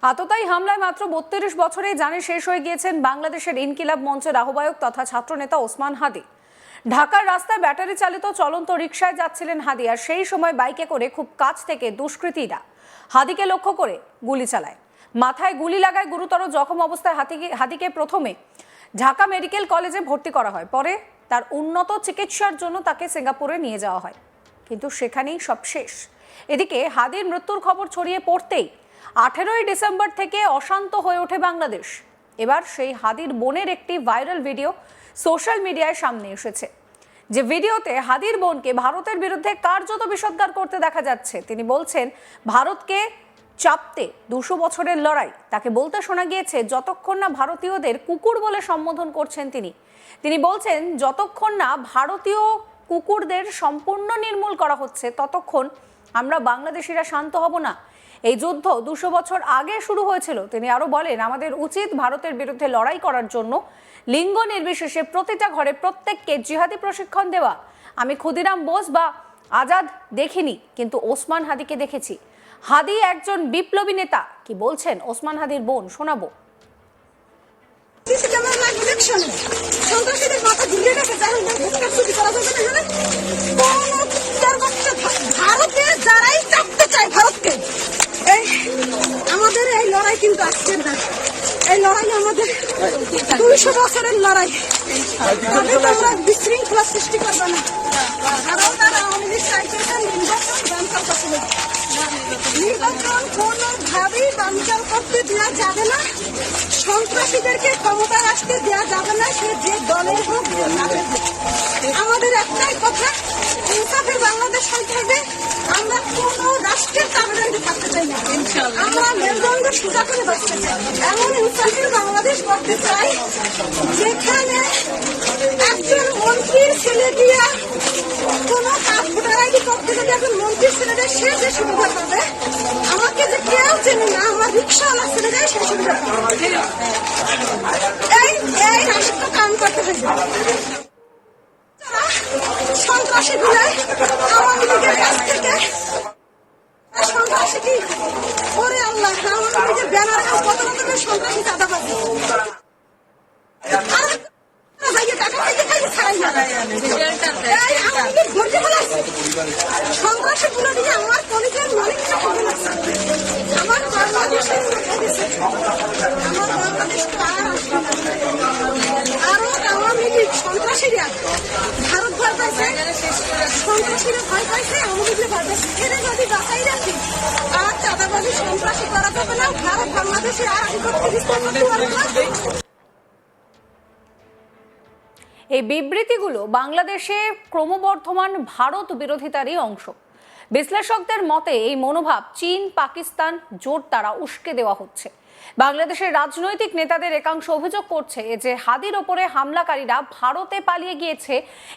আততায়ী হামলায় মাত্র ৩২ বছরেই জানে শেষ হয়ে গিয়েছেন বাংলাদেশের ইনকিলাব মঞ্চের আহ্বায়ক তথা ছাত্রনেতা ওসমান হাদি। ঢাকার রাস্তায় ব্যাটারি চালিত চলন্ত রিকশায় যাচ্ছিলেন হাদি, আর সেই সময় বাইকে করে খুব কাছ থেকে দুষ্কৃতীরা হাদিকে লক্ষ্য করে গুলি চালায়। মাথায় গুলি লাগায় গুরুতর জখম অবস্থায় হাদিকে প্রথমে ঢাকা মেডিকেল কলেজে ভর্তি করা হয়, পরে তার উন্নত চিকিৎসার জন্য তাকে সিঙ্গাপুরে নিয়ে যাওয়া হয়, কিন্তু সেখানেই সব শেষ। এদিকে হাদির মৃত্যুর খবর ছড়িয়ে পড়তেই 18ই ডিসেম্বর থেকে অশান্ত হয়ে ওঠে বাংলাদেশ। এবার সেই হাদির বোনের একটি ভাইরাল ভিডিও সোশ্যাল মিডিয়ায় সামনে এসেছে, যে ভিডিওতে হাদির বোনকে ভারতের বিরুদ্ধে কার্যত বিষোদ্গার করতে দেখা যাচ্ছে। তিনি বলছেন ভারতকে চাপতে 200 বছরের লড়াই। তাকে বলতে শোনা গিয়েছে যতক্ষণ না ভারতীয়দের কুকুর বলে সম্বোধন করছেন তিনি বলছেন যতক্ষণ না ভারতীয় কুকুরদের সম্পূর্ণ নির্মূল করা হচ্ছে ততক্ষণ আমরা বাংলাদেশিরা শান্ত হব না। এই যুদ্ধ 200 বছর আগে শুরু হয়েছিল। তিনি আরো বলেন আমাদের উচিত ভারতের বিরুদ্ধে লড়াই করার জন্য লিঙ্গ নির্বিশেষে প্রতিটা ঘরে প্রত্যেককে জিহাদি প্রশিক্ষণ দেওয়া। আমি ক্ষুদিরাম বোস বা আজাদ দেখিনি, কিন্তু ওসমান হাদিকে দেখেছি। হাদি একজন বিপ্লবী নেতা। কি বলছেন ওসমান হাদির বোন, শোনাবো। আমাদের এই লড়াই কিন্তু আজকের না, এই লড়াই আমাদের 200 বছরের লড়াই। আমরা বিশৃঙ্খলা সৃষ্টি করবো না। নির্বাচন কোনোভাবেই বানচাল করতে দেওয়া যাবে না, সন্ত্রাসীদেরকে ক্ষমতায় আসতে দেওয়া যাবে না, সে যে দলের হোক। আমাদের একটাই কথা, ইনসাফের বাংলাদেশ হইতে হবে। আমরা কোন রাষ্ট্রের তাবেদারিতে থাকতে চাই না। আমরা মেরুদণ্ড সোজা করে বাঁচতে চাই, এমন ইনসাফের বাংলাদেশ করতে চাই যেখানে একজন মন্ত্রীর ছেলে দিয়া কোন কাজ ভোটার আইডি করতে যদি একজন মন্ত্রীর ছেলেটা সে যে সুবিধা পাবে, আমাকে যে কেউ চেনে না আমার রিক্সাওয়ালা ছেলেটাই সে সুবিধা পাবে। এই রাষ্ট্র কাম করতে হবে। সন্ত্রাসী গুলাই আওয়ামী লীগের কাছ থেকে সন্ত্রাসী কি ওরে আল্লাহ, আওয়ামী লীগের ব্যানার কত রকমের সন্ত্রাসী চাঁদাবাজি। সন্ত্রাসী গুলো দিয়ে আমার পরিচয়ের মালিক আমার বাংলাদেশের আরো আওয়ামী লীগ সন্ত্রাসীরা ভারত ভয় পাইছে, সন্ত্রাসীরা ভয় পাইছে, আওয়ামী লীগের ভয় পাইছে। এখানে যদি বাঁচাই রাখি আর চাঁদাবাজি সন্ত্রাসী করা যাবে না, ভারত বাংলাদেশে আর এই বিবৃতিগুলো বাংলাদেশে ক্রমবর্ধমান ভারত বিরোধিতারই অংশ। বিশ্লেষকদের মতে এই মনোভাব চীন পাকিস্তান জোট দ্বারা উস্কে দেওয়া হচ্ছে। বাংলাদেশের রাজনৈতিক নেতাদের একাংশ অভিযোগ করছে যে হাদির ওপরে হামলাকারীরা ভারতে পালিয়ে গিয়েছে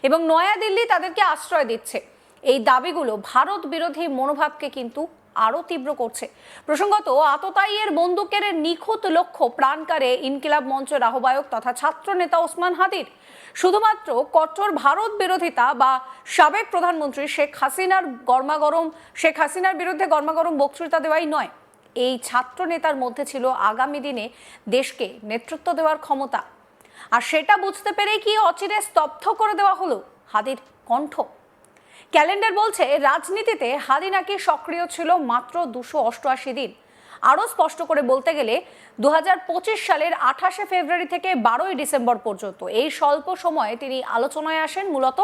এবং নয়াদিল্লি তাদেরকে আশ্রয় দিচ্ছে। এই দাবিগুলো ভারত বিরোধী মনোভাবকে কিন্তু আরো তীব্র করছে। প্রসঙ্গত আততায়ীর বন্দুকের নিখুঁত লক্ষ্য প্রাণকারে ইনকিলাব মঞ্চের আহ্বায়ক তথা ছাত্র নেতা ওসমান হাদির। শুধুমাত্র কট্টর ভারত বিরোধিতা বা সাবেক প্রধানমন্ত্রী শেখ হাসিনার বিরুদ্ধে গরমাগরম বক্তৃতা দেওয়াই নয়, এই ছাত্র নেতার মধ্যে ছিল আগামী দিনে দেশকে নেতৃত্ব দেওয়ার ক্ষমতা। আর সেটা বুঝতে পেরেই কি অচিরে স্তব্ধ করে দেওয়া হলো হাদির কণ্ঠ। ক্যালেন্ডার বলছে রাজনীতিতে হাদি নাকি সক্রিয় ছিল মাত্র 288 দিন। আরো স্পষ্ট করে বলতে গেলে 2025 সালের 28শে ফেব্রুয়ারি থেকে 12ই ডিসেম্বর পর্যন্ত এই স্বল্প সময়ে তিনি আলোচনায় আসেন মূলত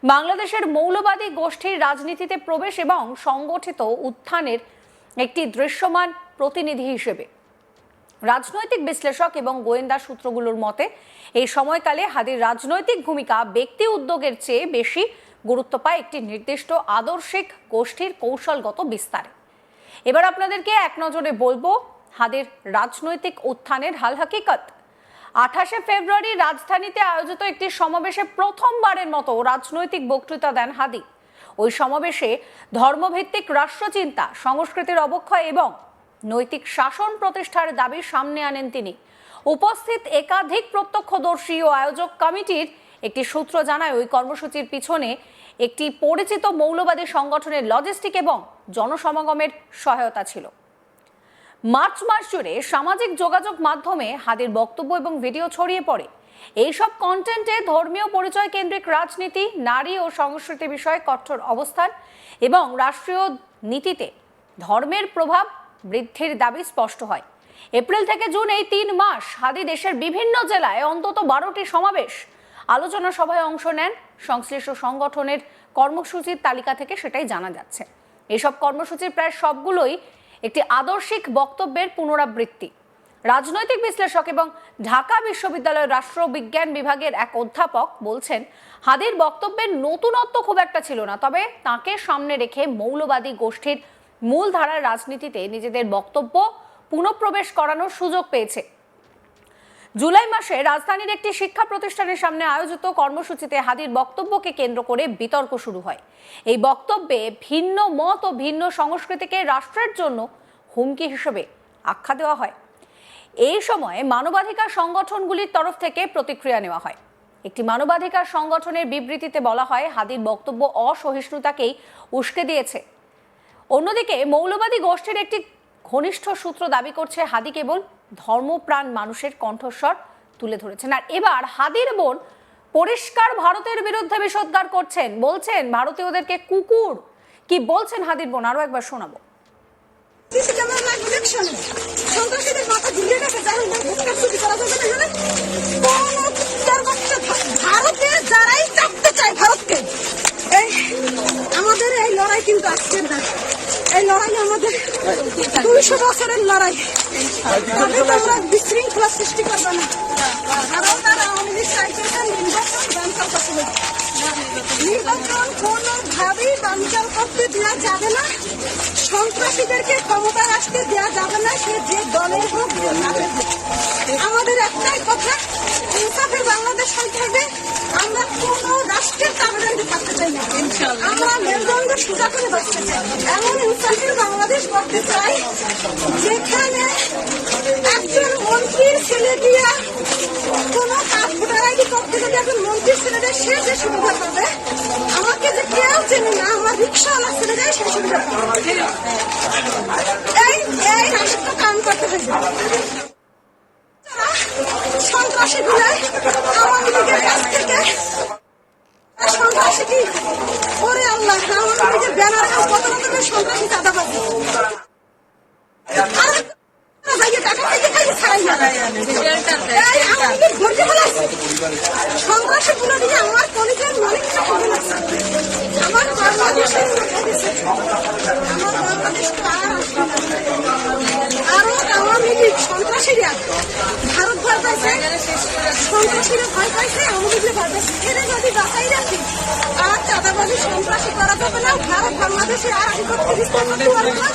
বাংলাদেশের মৌলবাদী গোষ্ঠীর রাজনীতিতে প্রবেশ এবং সংগঠিত উত্থানের একটি দৃশ্যমান প্রতিনিধি হিসেবে। রাজনৈতিক বিশ্লেষক এবং গোয়েন্দা সূত্রগুলোর মতে এই সময়কালে হাদির রাজনৈতিক ভূমিকা ব্যক্তি উদ্যোগের চেয়ে বেশি গুরুত্ব পায় একটি নির্দিষ্ট আদর্শিক গোষ্ঠীর কৌশলগত বিস্তারে। এবার আপনাদেরকে এক নজরে বলবো হাদির রাজনৈতিক উত্থানের হাল হাকিকত। 28শে ফেব্রুয়ারি রাজধানীতে আয়োজিত একটি সমাবেশে প্রথমবারের মতো রাজনৈতিক বক্তৃতা দেন হাদি। ওই সমাবেশে ধর্মভিত্তিক রাষ্ট্রচিন্তা, সংস্কৃতির অবক্ষয় এবং নৈতিক শাসন প্রতিষ্ঠার দাবি সামনে আনেন তিনি। উপস্থিত একাধিক প্রত্যক্ষদর্শী ও আয়োজক কমিটির একটি সূত্র জানায় ওই কর্মসূচির পিছনে একটি পরিচিত মৌলবাদী সংগঠনের লজিস্টিক এবং জনসমাগমের সহায়তা ছিল। মার্চ মাস জুড়ে সামাজিক যোগাযোগ মাধ্যমে হাদির বক্তব্য এবং ভিডিও ছড়িয়ে পড়ে। এইসব কন্টেন্টে ধর্মীয় পরিচয় কেন্দ্রিক রাজনীতি, নারী ও সংস্কৃতি বিষয়ে কঠোর অবস্থান এবং রাষ্ট্রীয় নীতিতে ধর্মের প্রভাব বৃদ্ধির দাবি স্পষ্ট হয়। এপ্রিল থেকে জুন এই 3 মাস হাদি দেশের বিভিন্ন জেলায় অন্তত 12টি সমাবেশ, আলোচনা সভায় অংশ নেন। সংশ্লিষ্ট সংগঠনের কর্মসূচির তালিকা থেকে সেটাই জানা যাচ্ছে। এসব কর্মসূচির প্রায় সবগুলোই একটি আদর্শিক বক্তব্যের পুনরাবৃত্তি। রাজনৈতিক বিশ্লেষক এবং ঢাকা বিশ্ববিদ্যালয়ের রাষ্ট্রবিজ্ঞান বিভাগের এক অধ্যাপক বলছেন, হাদির বক্তব্যের নতুনত্ব খুব একটা ছিল না, তবে তাকে সামনে রেখে মৌলবাদী গোষ্ঠীর মূলধারার রাজনীতিতে নিজেদের বক্তব্য পুনঃপ্রবেশ করানোর সুযোগ পেয়েছে। জুলাই মাসে রাজধানীর একটি শিক্ষা প্রতিষ্ঠানের সামনে আয়োজিত কর্মসূচিতে হাদির বক্তব্যকে কেন্দ্র করে বিতর্ক শুরু হয়। এই বক্তব্যে ভিন্ন মত ও ভিন্ন সংস্কৃতিকে রাষ্ট্রের জন্য হুমকি হিসেবে আখ্যা দেওয়া হয়। এই সময়ে মানবাধিকার সংগঠনগুলির তরফ থেকে প্রতিক্রিয়া নেওয়া হয়। একটি মানবাধিকার সংগঠনের বিবৃতিতে বলা হয়, হাদির বক্তব্য অসহিষ্ণুতাকেই উস্কে দিয়েছে। অন্যদিকে মৌলবাদী গোষ্ঠীর একটি ঘনিষ্ঠ সূত্র দাবি করছে, হাদি কেবল ধর্মপ্রাণ মানুষের কণ্ঠস্বর তুলে ধরেছেন। আর এবার হাদির বোন পরিষ্কার ভারতের বিরুদ্ধে বিষোদ্গার করছেন, বলছেন ভারতীয়দেরকে কুকুর। কি বলছেন হাদির বোন, আরো একবার শোনাবো। আমাদের এই লড়াই কিন্তু আজকের না, এই লড়াই আমাদের 200 বছরের লড়াই। আমরা বিশৃঙ্খলা সৃষ্টি করবো না। নির্বাচন কোনোভাবেই বানচাল করতে দেওয়া যাবে না, সন্ত্রাসীদেরকে ক্ষমতায় আসতে দেওয়া যাবে না, সে যে দলের হোক। আমাদের একটাই কথা, ইনসাফের বাংলাদেশ হইতে হবে। আমরা কোন রাষ্ট্রের তাবেদারিতে থাকতে চাই না। আমরা মেরুদণ্ড সোজা করে বসতে চাই, এমন ইনসাফের বাংলাদেশ করতে চাই যেখানে একজন মন্ত্রীর ছেলে দিয়া কোন কাজ ভোটার আইডি করতে যদি একজন মন্ত্রীর ছেলে দেয়, সে যে সুবিধা পাবে, আমাকে যে কেউ চেনে না, আমার রিক্সাওয়ালা ছেলে দেয় সে সুবিধা পাবে। এই রাষ্ট্র কাম করতে হবে। সন্ত্রাসী গুলাই আওয়ামী লীগের কাছ থেকে সন্ত্রাসী কি ওরে আল্লাহ, আওয়ামী লীগের ব্যানার কত রকমের সন্ত্রাসী চাঁদাবাজি, সন্ত্রাসী গুলো নিয়ে আমার পরিচয় অনেকটা কমে লাগছে। আমার বাংলাদেশের আরো আওয়ামী লীগ সন্ত্রাসীরা ভারত ভয় পাইছে, সন্ত্রাসীরা ভয় পাইছে, আওয়ামী লীগের ভয় পাইছে। এদের যদি বাঁচাই রাখি আর চাঁদাবাজি সন্ত্রাসী করা যাবে না, ভারত বাংলাদেশে আর আধিপত্য বিস্তার করতে পারবে না।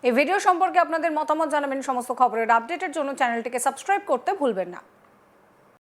এই ভিডিও সম্পর্কে আপনাদের মতামত জানাবেন। সমস্ত খবরের আপডেটের জন্য চ্যানেলটিকে সাবস্ক্রাইব করতে ভুলবেন না।